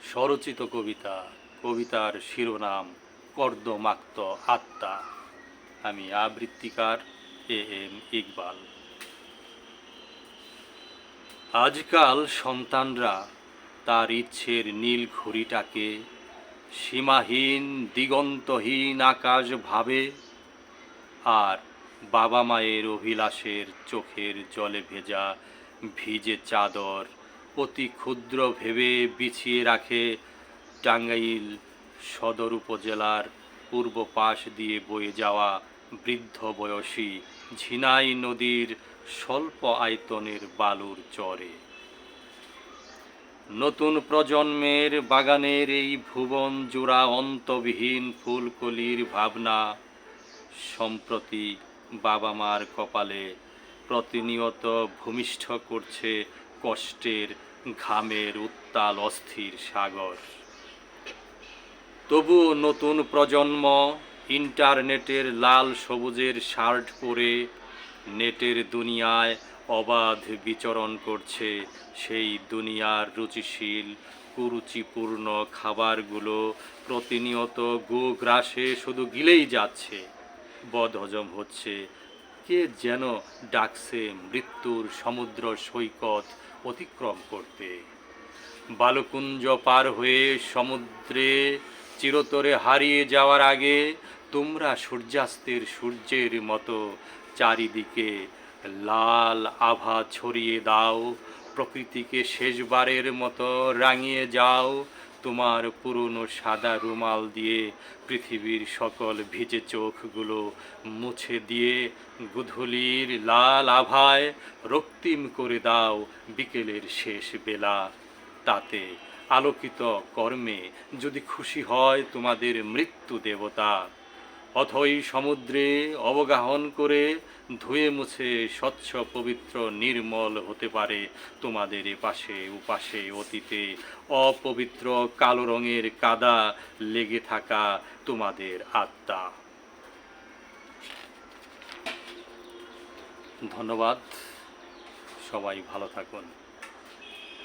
স্বরচিত কবিতা, কবিতার শিরোনাম কর্দমাক্ত আত্মা। আমি আবৃত্তিকার এম ইকবাল। আজকাল সন্তানরা তার ইচ্ছের নীল ঘড়িটাকে সীমাহীন দিগন্তহীন আকাশ ভাবে, আর বাবা মায়ের অভিলাষের চোখের জলে ভেজা ভিজে চাদর অতি ক্ষুদ্র ভেবে বিছিয়ে রাখে টাঙ্গাইল সদর উপজেলার পূর্ব পাশ দিয়ে বয়ে যাওয়া বৃদ্ধ বয়সী ঝিনাই নদীর স্বল্প আয়তনের বালুর চরে। নতুন প্রজন্মের বাগানের এই ভুবন জোড়া অন্তবিহীন ফুলকলির ভাবনা সম্প্রতি বাবা মার কপালে প্রতিনিয়ত ভূমিষ্ঠ করছে কষ্টের ঘামের উত্তাল অস্থির সাগর। তবুও নতুন প্রজন্ম ইন্টারনেটের লাল সবুজের শার্ট পরে নেটের দুনিয়ায় অবাধ বিচরণ করছে। সেই দুনিয়ার রুচিশীল কুরুচিপূর্ণ খাবারগুলো প্রতিনিয়ত গোগ্রাসে শুধু গিলেই যাচ্ছে, বদহজম হচ্ছে। কে যেন ডাকছে মৃত্যুর সমুদ্র সৈকত অতিক্রম করতে। বালুকুঞ্জ পার হয়ে সমুদ্রে চিরতরে হারিয়ে যাওয়ার আগে তোমরা সূর্যাস্তের সূর্যের মতো চারিদিকে লাল আভা ছড়িয়ে দাও, প্রকৃতিকে শেষবারের মতো রাঙিয়ে যাও। তোমার পুরনো সাদা রুমাল দিয়ে পৃথিবীর সকল ভিজে চোখগুলো মুছে দিয়ে গোধূলির লাল আভায় রক্তিম করে দাও বিকেলের শেষ বেলা। তাতে আলোকিত কর্মে যদি খুশি হয় তোমাদের মৃত্যু দেবতা, অথই সমুদ্রে অবগাহন করে ধুয়ে মুছে স্বচ্ছ পবিত্র নির্মল হতে পারে তোমাদের এপাশে ওপাশে অতীতে অপবিত্র কালো রঙের কাদা লেগে থাকা তোমাদের আত্মা। ধন্যবাদ, সবাই ভালো থাকুন।